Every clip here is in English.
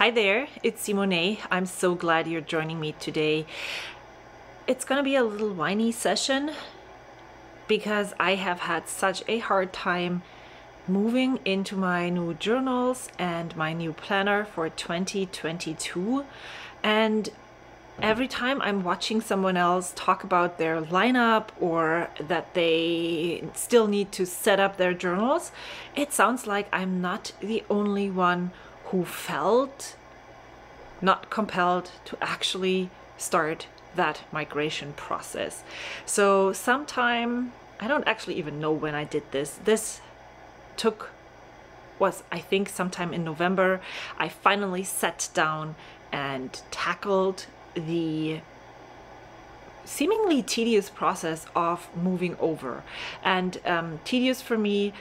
Hi there, it's Simone. I'm so glad you're joining me today. It's gonna be a little whiny session because I have had such a hard time moving into my new journals and my new planner for 2022. And every time I'm watching someone else talk about their lineup or that they still need to set up their journals, it sounds like I'm not the only one who felt not compelled to actually start that migration process. So sometime, I don't actually even know when I did this. This was I think sometime in November. I finally sat down and tackled the seemingly tedious process of moving over. And tedious for me,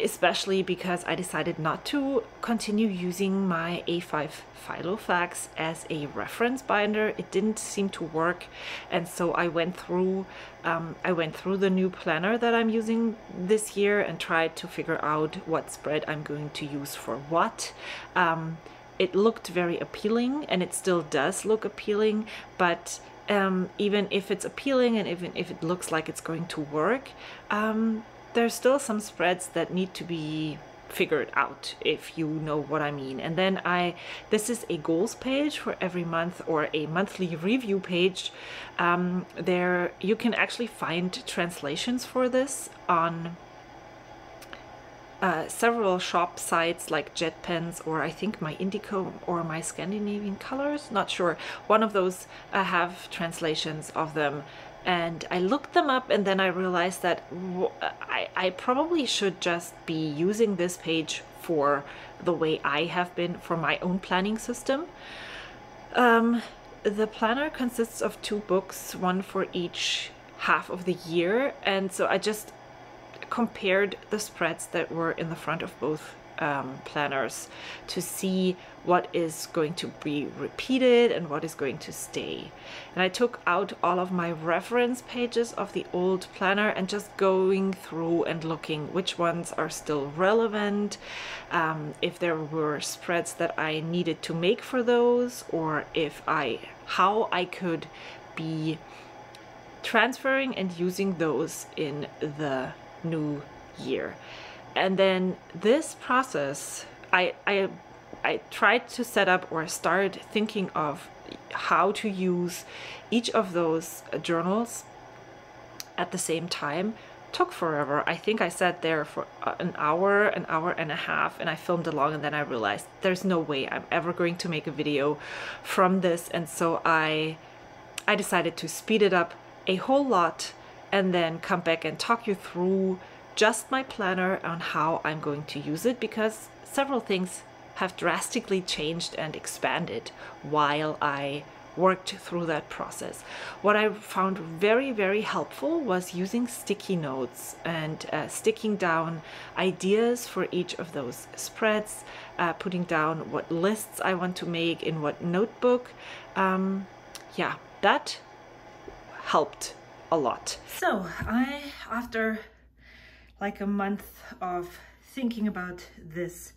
especially because I decided not to continue using my A5 Filofax as a reference binder. It didn't seem to work, and so I went through the new planner that I'm using this year and tried to figure out what spread I'm going to use for what. It looked very appealing, and it still does look appealing, but even if it's appealing and even if it looks like it's going to work, there's still some spreads that need to be figured out, if you know what I mean. And then this is a goals page for every month, or a monthly review page. There you can actually find translations for this on several shop sites like JetPens, or I think My Indico or My Scandinavian Colors, not sure. One of those have translations of them. And I looked them up, and then I realized that I probably should just be using this page for the way I have been for my own planning system. The planner consists of 2 books, one for each half of the year, and so I just compared the spreads that were in the front of both planners to see what is going to be repeated and what is going to stay. And I took out all of my reference pages of the old planner and just going through and looking which ones are still relevant, if there were spreads that I needed to make for those, or how I could be transferring and using those in the new year. And then this process, I tried to set up or start thinking of how to use each of those journals at the same time. Took forever. I think I sat there for an hour and a half, and I filmed along, and then I realized there's no way I'm ever going to make a video from this. And so I decided to speed it up a whole lot and then come back and talk you through just my planner on how I'm going to use it, because several things have drastically changed and expanded while I worked through that process. What I found very, very helpful was using sticky notes and sticking down ideas for each of those spreads, putting down what lists I want to make in what notebook. Yeah, that helped a lot. So after like a month of thinking about this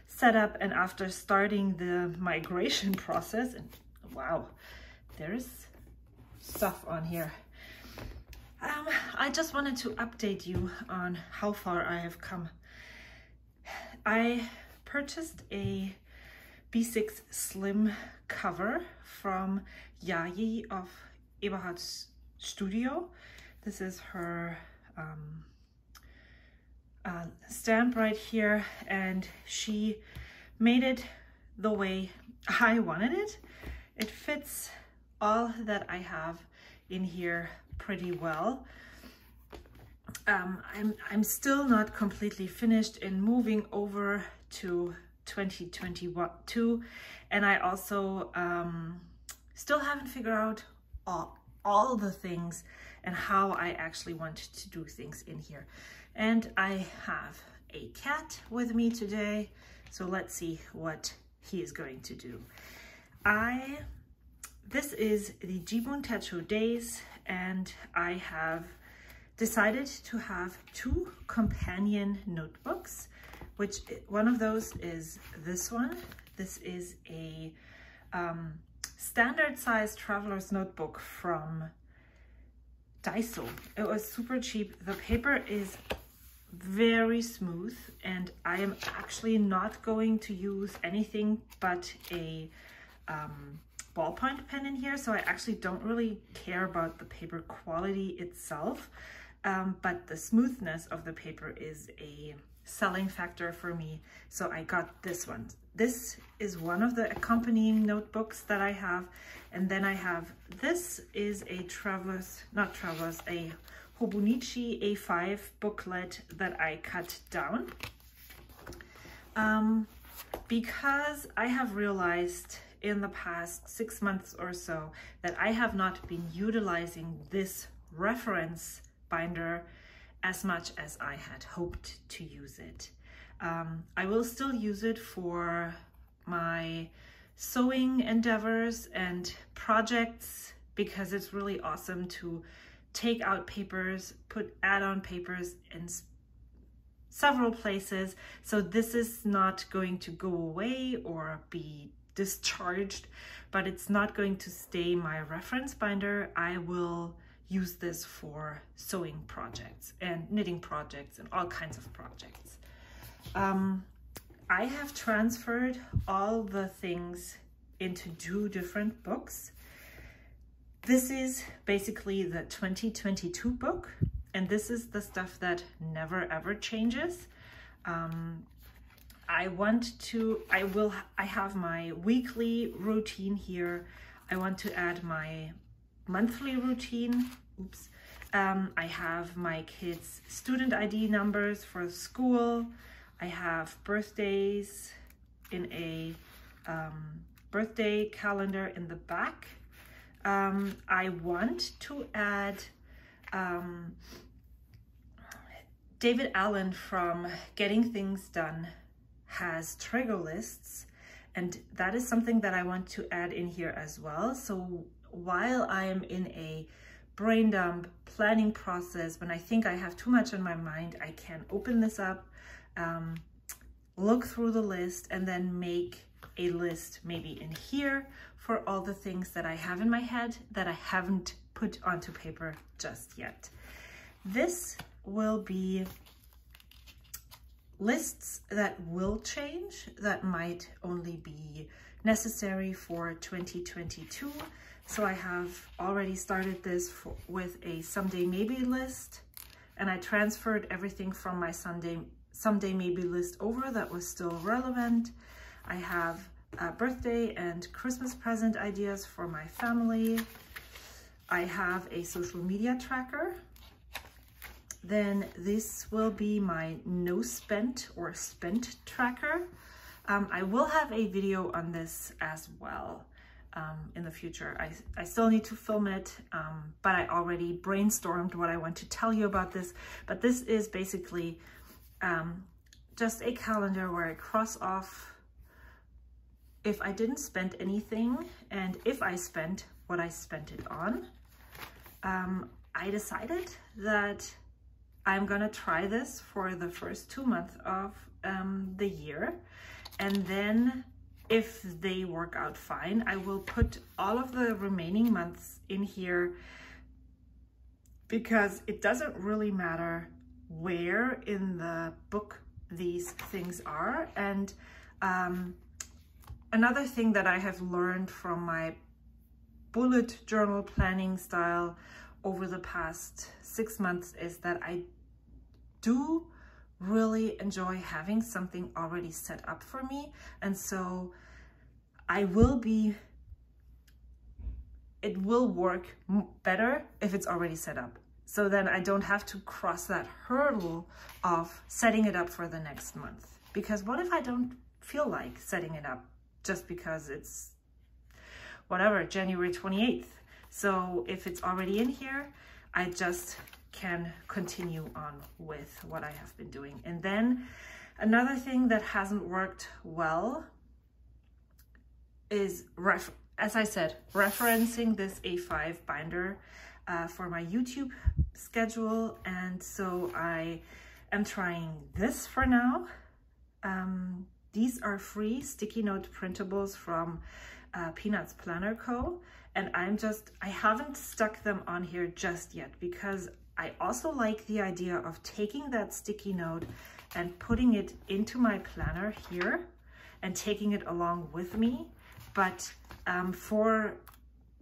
setup, and after starting the migration process, and wow, there's stuff on here. I just wanted to update you on how far I have come. I purchased a B6 Slim cover from Yayi of Eberhard's Studio. This is her stamp right here, and she made it the way I wanted it. It fits all that I have in here pretty well. I'm still not completely finished in moving over to 2022, and I also still haven't figured out all the things and how I actually want to do things in here. And I have a cat with me today, so let's see what he is going to do. This is the Jibun Techo Days, and I have decided to have 2 companion notebooks, which one of those is this one. This is a standard size traveler's notebook from Daiso. It was super cheap. The paper is very smooth, and I am actually not going to use anything but a ballpoint pen in here, so I actually don't really care about the paper quality itself, but the smoothness of the paper is a selling factor for me, so I got this one. This is one of the accompanying notebooks that I have, and then I have, this is a a Hobonichi A5 booklet that I cut down because I have realized in the past 6 months or so that I have not been utilizing this reference binder as much as I had hoped to use it. I will still use it for my sewing endeavors and projects because it's really awesome to take out papers, put add-on papers in several places. So this is not going to go away or be discharged, but it's not going to stay my reference binder. I will use this for sewing projects and knitting projects and all kinds of projects. I have transferred all the things into 2 different books. This is basically the 2022 book, and this is the stuff that never ever changes. I have my weekly routine here. I want to add my monthly routine. Oops. I have my kids' student ID numbers for school. I have birthdays in a birthday calendar in the back. I want to add David Allen from Getting Things Done has trigger lists, and that is something that I want to add in here as well. So while I am in a brain dump planning process, when I think I have too much on my mind, I can open this up, look through the list, and then make a list maybe in here for all the things that I have in my head that I haven't put onto paper just yet. This will be lists that will change, that might only be necessary for 2022. So I have already started this with a Someday Maybe list, and I transferred everything from my Someday Maybe list over that was still relevant. I have birthday and Christmas present ideas for my family. I have a social media tracker. Then this will be my no spent or spent tracker. I will have a video on this as well in the future. I still need to film it, but I already brainstormed what I want to tell you about this. But this is basically just a calendar where I cross off if I didn't spend anything, and if I spent, what I spent it on. I decided that I'm gonna try this for the first 2 months of the year, and then if they work out fine, I will put all of the remaining months in here, because it doesn't really matter where in the book these things are. And another thing that I have learned from my bullet journal planning style over the past 6 months is that I do really enjoy having something already set up for me. And so it will work better if it's already set up. So then I don't have to cross that hurdle of setting it up for the next month. Because what if I don't feel like setting it up just because it's whatever, January 28th. So if it's already in here, I just can continue on with what I have been doing. And then another thing that hasn't worked well is, as I said, referencing this A5 binder for my YouTube schedule. And so I am trying this for now. These are free sticky note printables from Peanuts Planner Co. And I haven't stuck them on here just yet because I also like the idea of taking that sticky note and putting it into my planner here and taking it along with me. But for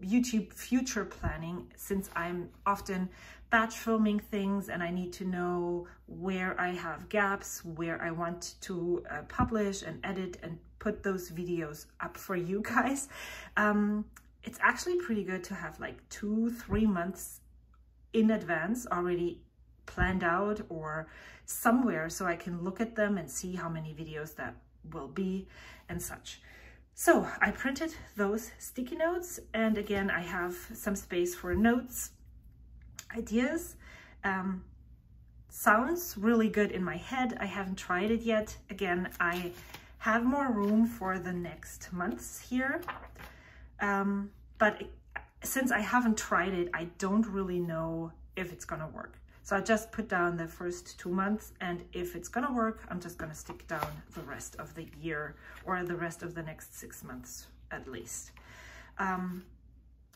YouTube future planning, since I'm often batch filming things and I need to know where I have gaps, where I want to publish and edit and put those videos up for you guys, it's actually pretty good to have like 2-3 months in advance already planned out or somewhere, so I can look at them and see how many videos that will be and such. So I printed those sticky notes, and again I have some space for notes, ideas. Sounds really good in my head. I haven't tried it yet. Again, I have more room for the next months here, but since I haven't tried it, I don't really know if it's gonna work. So I just put down the first 2 months, and if it's gonna work, I'm just gonna stick down the rest of the year or the rest of the next 6 months at least.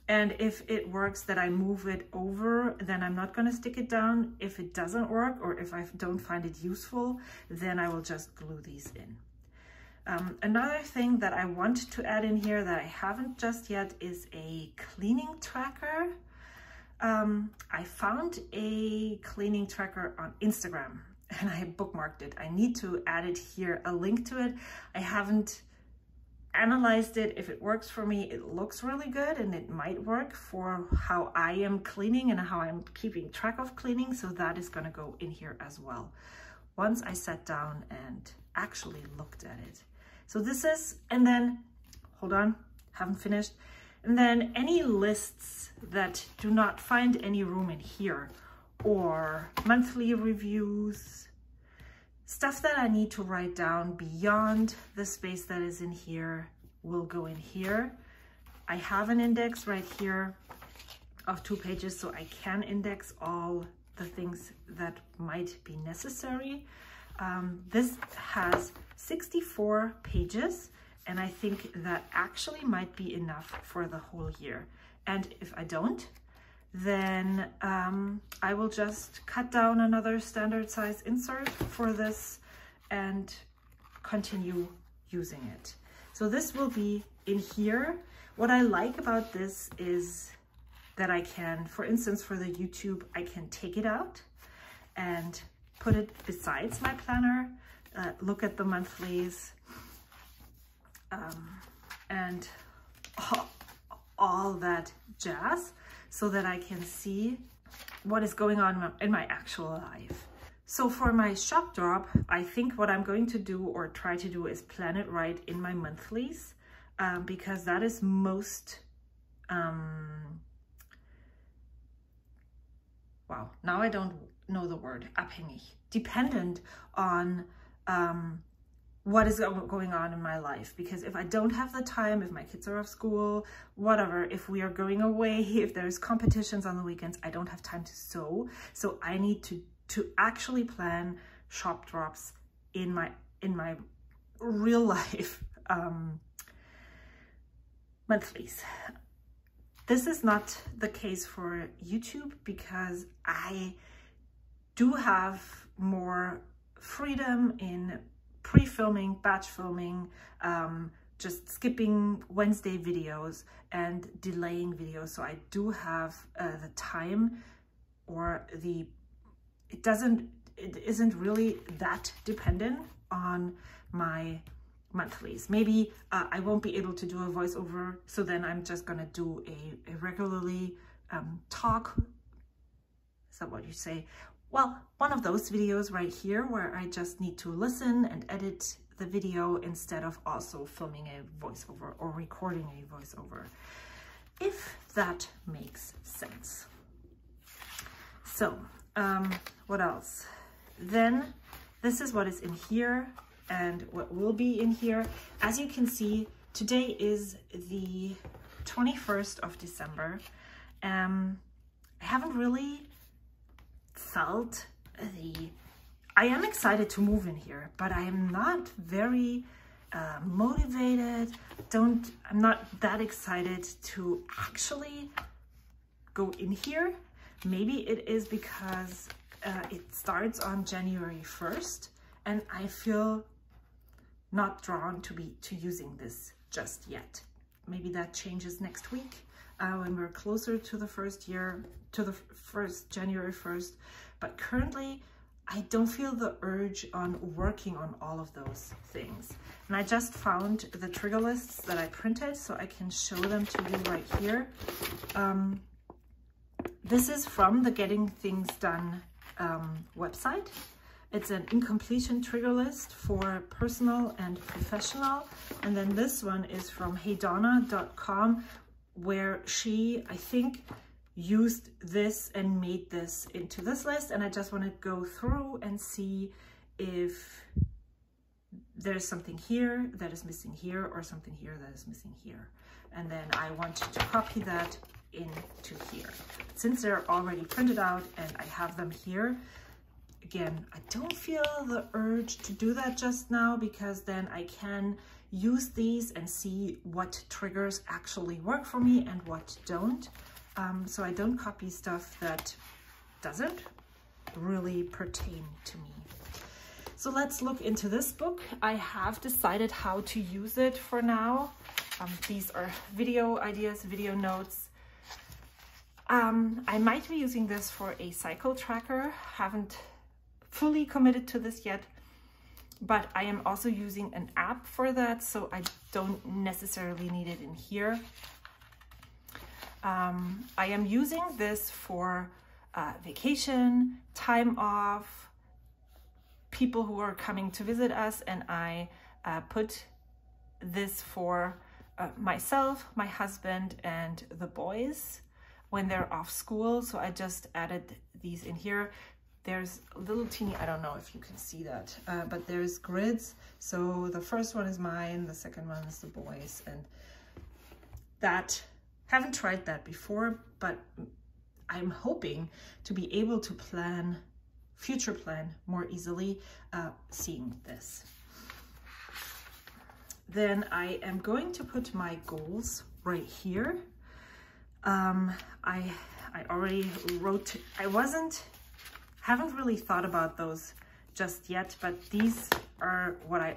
And if it works that I move it over, then I'm not gonna stick it down. If it doesn't work or if I don't find it useful, then I will just glue these in. Another thing that I want to add in here that I haven't just yet is a cleaning tracker. I found a cleaning tracker on Instagram and I bookmarked it. I need to add it here, a link to it. I haven't analyzed it. If it works for me, it looks really good and it might work for how I am cleaning and how I'm keeping track of cleaning. So that is going to go in here as well once I sat down and actually looked at it. So this is, and then, hold on, haven't finished. And then any lists that do not find any room in here, or monthly reviews, stuff that I need to write down beyond the space that is in here will go in here. I have an index right here of 2 pages, so I can index all the things that might be necessary. This has 64 pages, and I think that actually might be enough for the whole year. And if I don't, then I will just cut down another standard size insert for this and continue using it. So this will be in here. What I like about this is that I can, for instance, for the YouTube, I can take it out and put it besides my planner, look at the monthlies, and all that jazz, so that I can see what is going on in my actual life. So for my shop drop, I think what I'm going to do or try to do is plan it right in my monthlies, because that is most, wow, now I don't know the word, abhängig, dependent on what is going on in my life. Because if I don't have the time, if my kids are off school, whatever, if we are going away, if there's competitions on the weekends, I don't have time to sew. So I need to actually plan shop drops in my real life monthlies. This is not the case for YouTube because I do have more freedom in pre-filming, batch filming, just skipping Wednesday videos and delaying videos. So I do have the time, or it isn't really that dependent on my monthlies. Maybe I won't be able to do a voiceover, so then I'm just gonna do a regularly talk, is that what you say? Well, one of those videos right here where I just need to listen and edit the video instead of also filming a voiceover or recording a voiceover, if that makes sense. So what else? Then this is what is in here and what will be in here. As you can see, today is the 21st of December. I haven't really felt I am excited to move in here, but I am not very motivated. I'm not that excited to actually go in here. Maybe it is because it starts on January 1st and I feel not drawn to using this just yet. Maybe that changes next week when we're closer to the January 1st. But currently, I don't feel the urge on working on all of those things. And I just found the trigger lists that I printed, so I can show them to you right here. This is from the Getting Things Done website. It's an incompletion trigger list for personal and professional. And then this one is from heydonna.com, where she, I think, used this and made this into this list. And I just want to go through and see if there's something here that is missing here or something here that is missing here. And then I want to copy that into here. Since they're already printed out and I have them here, again, I don't feel the urge to do that just now, because then I can use these and see what triggers actually work for me and what don't. So I don't copy stuff that doesn't really pertain to me. So let's look into this book. I have decided how to use it for now. These are video ideas, video notes. I might be using this for a cycle tracker. Haven't fully committed to this yet, but I am also using an app for that, so I don't necessarily need it in here. I am using this for vacation, time off, people who are coming to visit us, and I put this for myself, my husband, and the boys when they're off school. So I just added these in here. There's a little teeny, I don't know if you can see that, but there's grids. So the first one is mine, the second one is the boys, and that, haven't tried that before, but I'm hoping to be able to future plan more easily seeing this. Then I am going to put my goals right here. I already wrote, haven't really thought about those just yet, but these are what I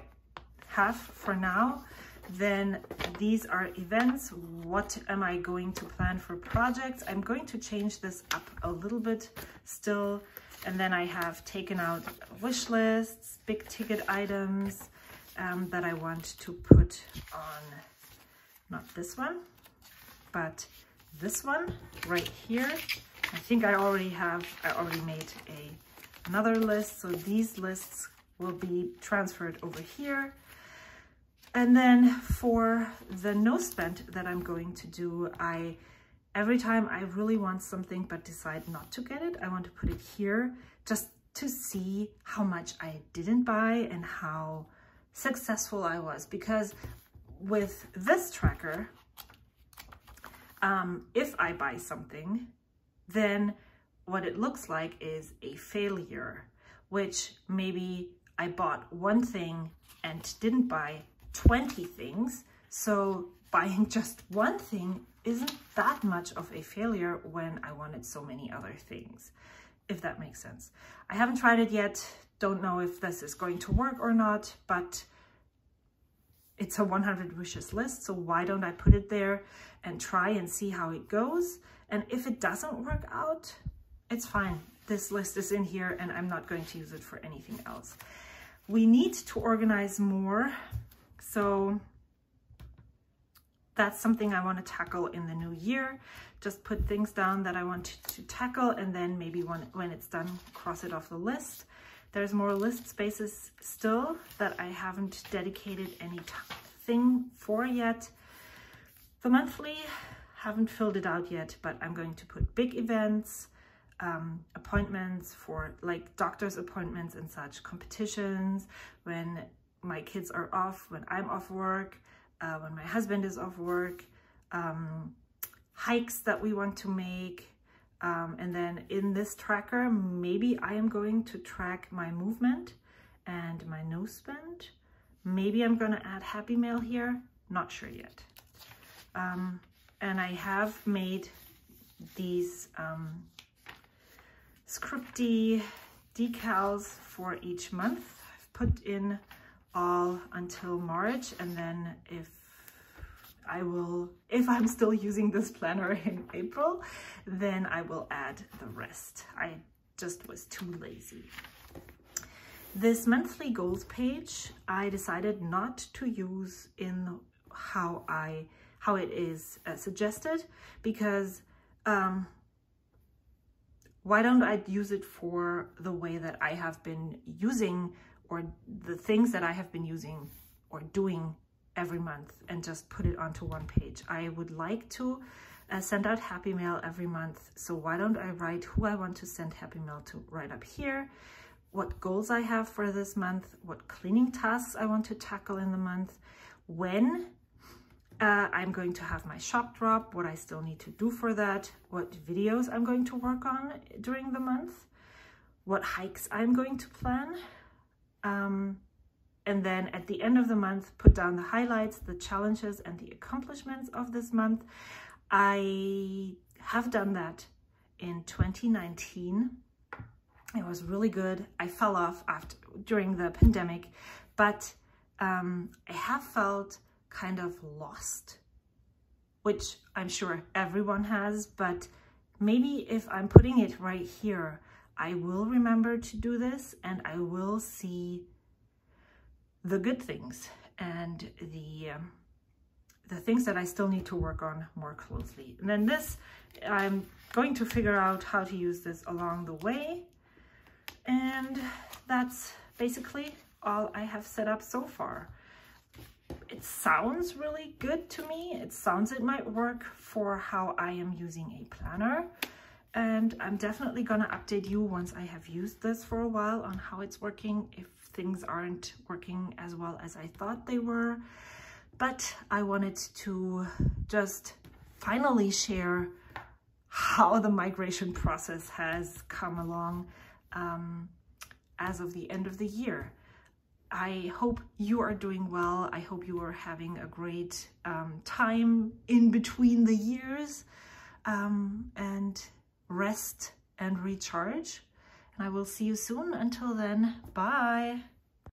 have for now. Then these are events. What am I going to plan for projects? I'm going to change this up a little bit still. And then I have taken out wish lists, big ticket items that I want to put on, not this one, but this one right here. I think I already made another list. So these lists will be transferred over here. And then for the no spend that I'm going to do, every time I really want something but decide not to get it, I want to put it here just to see how much I didn't buy and how successful I was. Because with this tracker, if I buy something, then what it looks like is a failure, which maybe I bought one thing and didn't buy 20 things. So buying just one thing isn't that much of a failure when I wanted so many other things, if that makes sense. I haven't tried it yet. Don't know if this is going to work or not, but it's a 100 wishes list. So why don't I put it there and try and see how it goes? And if it doesn't work out, it's fine. This list is in here and I'm not going to use it for anything else. We need to organize more. So that's something I want to tackle in the new year. Just put things down that I want to tackle, and then maybe when it's done, cross it off the list. There's more list spaces still that I haven't dedicated anything for yet. The monthly, haven't filled it out yet, but I'm going to put big events, appointments for like doctor's appointments and such, competitions, when my kids are off, when I'm off work, when my husband is off work, hikes that we want to make. And then in this tracker, maybe I am going to track my movement and my no spend, Maybe I'm gonna add Happy Mail here, not sure yet. And I have made these scripty decals for each month. I've put in all until March, and then if I'm still using this planner in April, then I will add the rest. I just was too lazy. This monthly goals page, I decided not to use in how it is suggested, because why don't I use it for the way that I have been using, or the things that I have been using or doing every month, and just put it onto one page. I would like to send out Happy Mail every month, so why don't I write who I want to send Happy Mail to right up here, what goals I have for this month, what cleaning tasks I want to tackle in the month, when I'm going to have my shop drop, what I still need to do for that, what videos I'm going to work on during the month, what hikes I'm going to plan, and then at the end of the month, put down the highlights, the challenges, and the accomplishments of this month. I have done that in 2019. It was really good. I fell off during the pandemic, but I have felt kind of lost, which I'm sure everyone has, but maybe if I'm putting it right here, I will remember to do this, and I will see the good things and the things that I still need to work on more closely. And then this, I'm going to figure out how to use this along the way. And that's basically all I have set up so far. It sounds really good to me. It sounds it might work for how I am using a planner. And I'm definitely gonna update you once I have used this for a while on how it's working, if things aren't working as well as I thought they were. But I wanted to just finally share how the migration process has come along as of the end of the year. I hope you are doing well. I hope you are having a great time in between the years, and rest and recharge. And I will see you soon. Until then, bye.